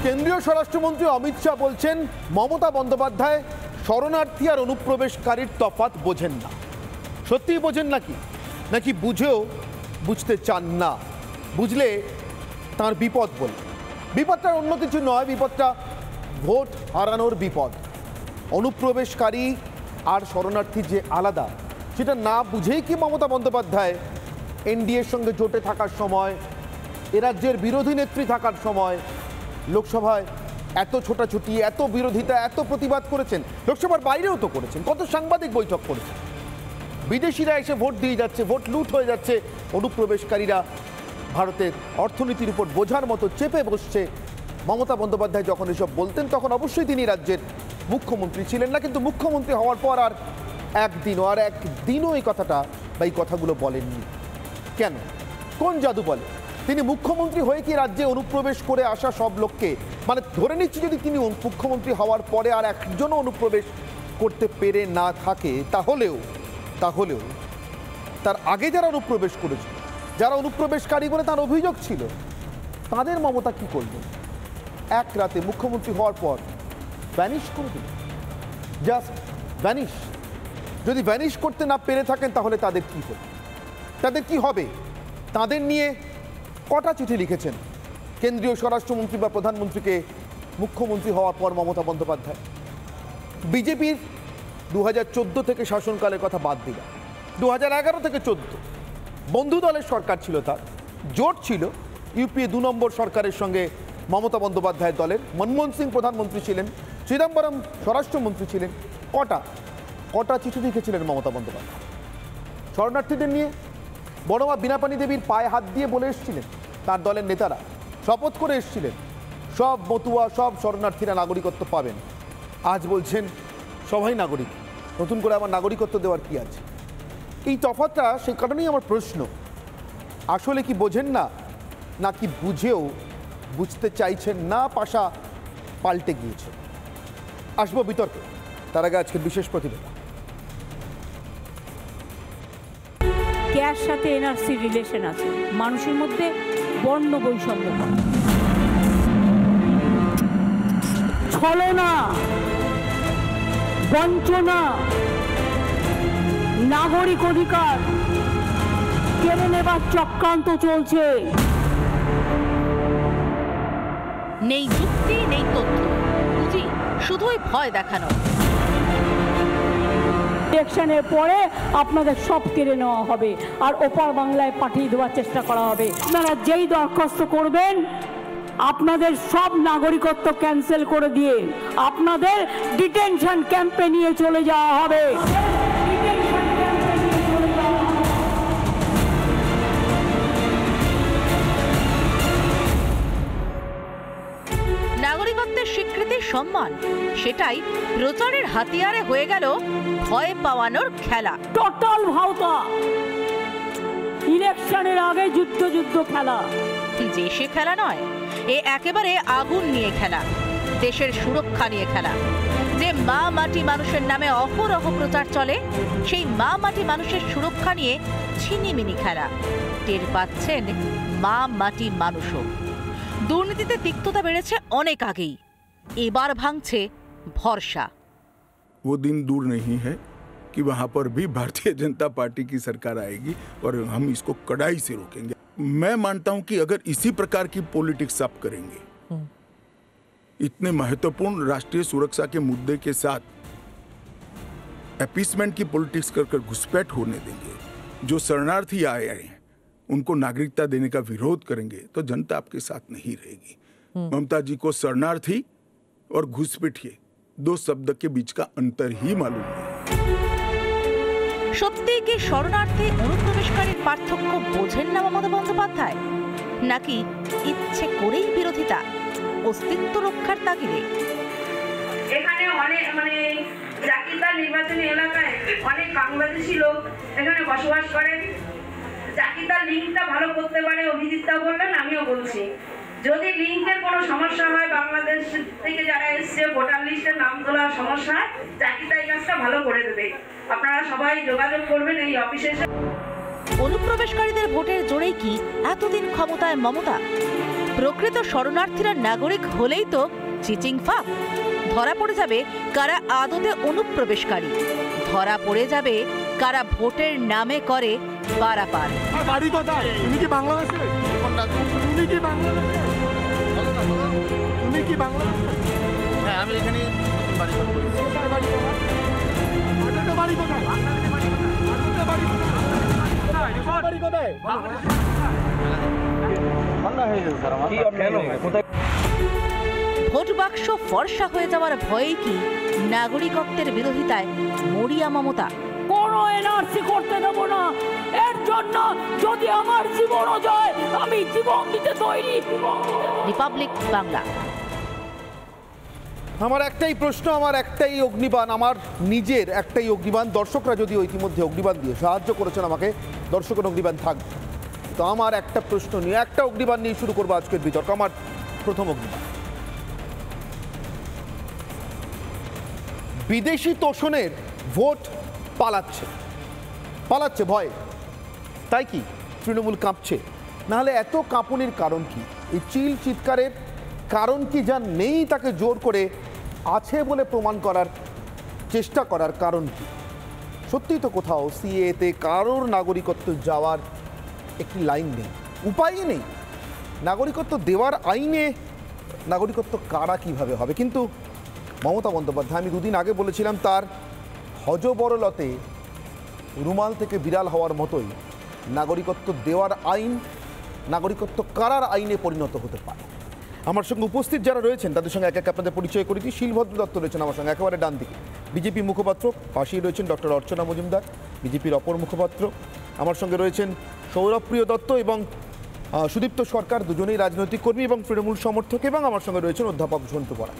কেন্দ্রীয় স্বরাষ্ট্রমন্ত্রী অমিত শাহ বলছেন মমতা বন্দ্যোপাধ্যায় শরণার্থী আর অনুপ্রবেশকারীর তফাৎ বোঝেন না। সত্যিই বোঝেন নাকি বুঝেও বুঝতে চান না? বুঝলে তার বিপদ বলে। বিপদটা অন্য কিছু নয়, বিপদটা ভোট হারানোর বিপদ। অনুপ্রবেশকারী আর শরণার্থী যে আলাদা, সেটা না বুঝেই কি মমতা বন্দ্যোপাধ্যায় এনডিএর সঙ্গে জোটে থাকার সময়, এ রাজ্যের বিরোধী নেত্রী থাকার সময় লোকসভায় এত ছোটাছুটি, এত বিরোধিতা, এত প্রতিবাদ করেছেন? লোকসভার বাইরেও তো করেছেন, কত সাংবাদিক বৈঠক করেছেন। বিদেশিরা এসে ভোট দিয়ে যাচ্ছে, ভোট লুট হয়ে যাচ্ছে, অনুপ্রবেশকারীরা ভারতের অর্থনীতির উপর বোঝার মতো চেপে বসছে। মমতা বন্দ্যোপাধ্যায় যখন এসব বলতেন তখন অবশ্যই তিনি রাজ্যের মুখ্যমন্ত্রী ছিলেন না, কিন্তু মুখ্যমন্ত্রী হওয়ার পর আর একদিনও এই কথাটা বা এই কথাগুলো বলেননি। কেন? কোন জাদু বলে? তিনি মুখ্যমন্ত্রী হয়ে কি রাজ্যে অনুপ্রবেশ করে আসা সব লোককে, মানে ধরে নিচ্ছি যদি তিনি মুখ্যমন্ত্রী হওয়ার পরে আর একজনও অনুপ্রবেশ করতে পেরে না থাকে, তাহলেও তার আগে যারা অনুপ্রবেশ করেছে, যারা অনুপ্রবেশকারী বলে তার অভিযোগ ছিল, তাদের মমতা কি করবেন? এক রাতে মুখ্যমন্ত্রী হওয়ার পর ভ্যানিশ করে দিল, জাস্ট ভ্যানিশ। যদি ভ্যানিশ করতে না পেরে থাকেন তাহলে তাদের কি হবে? তাদের নিয়ে কটা চিঠি লিখেছেন কেন্দ্রীয় স্বরাষ্ট্রমন্ত্রী বা প্রধানমন্ত্রীকে মুখ্যমন্ত্রী হওয়ার পর মমতা বন্দ্যোপাধ্যায়? বিজেপির 2014 থেকে শাসনকালের কথা বাদ দিলাম, 2011 থেকে 14 বন্ধু দলের সরকার ছিল, তার জোট ছিল। ইউপিএ 2 নম্বর সরকারের সঙ্গে মমতা বন্দ্যোপাধ্যায়ের দলের মনমোহন সিং প্রধানমন্ত্রী ছিলেন, চিদম্বরম স্বরাষ্ট্রমন্ত্রী ছিলেন। কটা চিঠি লিখেছিলেন মমতা বন্দ্যোপাধ্যায় শরণার্থীদের নিয়ে? বড়মা বীণাপানি দেবীর পায়ে হাত দিয়ে বলে এসেছিলেন, তার দলের নেতারা শপথ করে এসেছিলেন সব মতুয়া, সব শরণার্থীরা নাগরিকত্ব পাবেন। আজ বলছেন সবাই নাগরিক, নতুন করে আমার নাগরিকত্ব দেওয়ার কি আছে? এই তফাৎটা সেই কারণেই আমার প্রশ্ন, আসলে কি বোঝেন না, নাকি বুঝেও বুঝতে চাইছেন না, পাশা পাল্টে গিয়েছে? আসবো বিতর্কে, তার আগে আজকের বিশেষ প্রতিবেদন। ক্যার সাথে এনআরসি রিলেশন আছে, মানুষের মধ্যে বর্ণ বৈষম্য, ছলনা, বঞ্চনা, নাগরিক অধিকার কেড়ে নেবার চক্রান্ত চলছে। নেই যুক্তি, নেই তথ্য, বুঝি শুধুই ভয় দেখানো। ইলেকশনের পরে আপনাদের সব কেড়ে নেওয়া হবে আর ওপার বাংলায় পাঠিয়ে দেওয়ার চেষ্টা করা হবে। আপনারা যেই দরখাস্ত করবেন আপনাদের সব নাগরিকত্ব ক্যান্সেল করে দিয়ে আপনাদের ডিটেনশন ক্যাম্পে নিয়ে চলে যাওয়া হবে। নাগরিকত্বের স্বীকৃতি, সম্মান, সেটাই প্রচারের হাতিয়ারে হয়ে গেল ভয় পাওয়ানোর খেলা। টোটাল ভাওতা, ইলেকশনের আগে যুদ্ধ খেলা। যে সে খেলা নয়, এ একেবারে আগুন নিয়ে খেলা, দেশের সুরক্ষা নিয়ে খেলা। যে মা মাটি মানুষের নামে অহরহ প্রচার চলে, সেই মা মাটি মানুষের সুরক্ষা নিয়ে ছিনিমিনি খেলা। টের পাচ্ছেন মা মাটি মানুষও। দুর্নীতিতে তিক্ততা বেড়েছে অনেক আগেই, এবার ভাঙছে ভরসা। वो दिन दूर नहीं है कि वहां पर भी भारतीय जनता पार्टी की सरकार आएगी और हम इसको कड़ाई से रोकेंगे। मैं मानता हूं कि अगर इसी प्रकार की पॉलिटिक्स आप करेंगे, इतने महत्वपूर्ण राष्ट्रीय सुरक्षा के मुद्दे के साथ अपीसमेंट की पॉलिटिक्स कर घुसपैठ होने देंगे, जो शरणार्थी आए हैं उनको नागरिकता देने का विरोध करेंगे, तो जनता आपके साथ नहीं रहेगी। ममता जी को शरणार्थी और घुसपैठिए दो शब्द के बीच का अंतर ही मालूम नहीं। সত্যি কি শরণার্থী অনুপ্রবেশকারীর পার্থক্য বোঝেন না মমতা বন্দ্যোপাধ্যায়, নাকি ইচ্ছে করেই বিরোধিতা অস্তিত্ব রক্ষার তাগিদে? এখানে অনেক জাকিরদার নির্বাচনী এলাকায় অনেক বাংলাদেশি লোক এখানে বসবাস করেন। জাকিরদার লিঙ্কটা ভালো করতে পারে, অভিজিৎটা বললেন, আমিও বলছি। যদি লিঙ্কের কোনো সমস্যা হয়, বাংলাদেশ থেকে যারা এসছে ভোটার লিস্টের নাম তোলার সমস্যা, জাকিরদা এই কাজটা ভালো করে দেবে। আপনারা সবাই যোগাযোগ করবেন এই অফিসে। অনুপ্রবেশকারীদের ভোটের জোরেই কি এতদিন ক্ষমতায় মমতা? প্রকৃত শরণার্থীরা নাগরিক হলেই তো চিচিং ফাঁক। ধরা পড়ে যাবে কারা আদতে অনুপ্রবেশকারী, ধরা পড়ে যাবে কারা ভোটের নামে করে পারাপার। বাড়ি কোথায়? তুমি কি বাংলাদেশে? তুমি কি বাংলাদেশে? তুমি কি বাংলাদেশে? হ্যাঁ, আমি এখানে বাড়ি করেছি। বাড়ি কোথায়? বাড়ি কোথায়? বাড়ি কোথায়? ভোট বাক্স ফর্সা হয়ে যাওয়ার ভয়ে কি নাগরিকত্বের বিরোধিতায় মরিয়া মমতা? কোনো এনআরসি করতে দেব না, এর জন্য যদি আমার জীবনও যায় আমি জীবন দিতে তৈরি। রিপাবলিক বাংলা। আমার একটাই প্রশ্ন, আমার একটাই অগ্নিবাণ, আমার নিজের একটাই অগ্নিবাণ। দর্শকরা যদিও ইতিমধ্যে অগ্নিবাণ দিয়ে সাহায্য করেছেন আমাকে, দর্শকের অগ্নিবাণ থাকবে, তো আমার একটা প্রশ্ন নিয়ে, একটা অগ্নিবাণ নিয়ে শুরু করবো আজকের বিতর্ক। আমার প্রথম অগ্নিবাণ, বিদেশি তোষণের ভোট পালাচ্ছে ভয়, তাই কি তৃণমূল কাঁপছে? নাহলে এত কাঁপুনির কারণ কি? এই চিৎকারের কারণ কি? যা নেই তাকে জোর করে আছে বলে প্রমাণ করার চেষ্টা করার কারণ কি? সত্যিই তো কোথাও সিএতে কারোর নাগরিকত্ব যাওয়ার একটি লাইন নেই, উপায়ই নেই। নাগরিকত্ব দেওয়ার আইনে নাগরিকত্ব কারা কিভাবে হবে? কিন্তু মমতা বন্দ্যোপাধ্যায়, আমি দুদিন আগে বলেছিলাম, তার হজবরলতে রুমাল থেকে বিড়াল হওয়ার মতোই নাগরিকত্ব দেওয়ার আইন নাগরিকত্ব কারার আইনে পরিণত হতে পারে। আমার সঙ্গে উপস্থিত যারা রয়েছেন তাদের সঙ্গে এক এক আপনাদের পরিচয় করে দিই। শিলভদ্র দত্ত রয়েছেন আমার সঙ্গে একেবারে ডান দিকে, বিজেপি মুখপাত্র। পাশেই রয়েছেন ডক্টর অর্চনা মজুমদার, বিজেপির অপর মুখপাত্র। আমার সঙ্গে রয়েছেন সৌরভপ্রিয় দত্ত এবং সুদীপ্ত সরকার, দুজনেই রাজনৈতিক কর্মী এবং তৃণমূল সমর্থক। এবং আমার সঙ্গে রয়েছেন অধ্যাপক ঝন্টু বরা।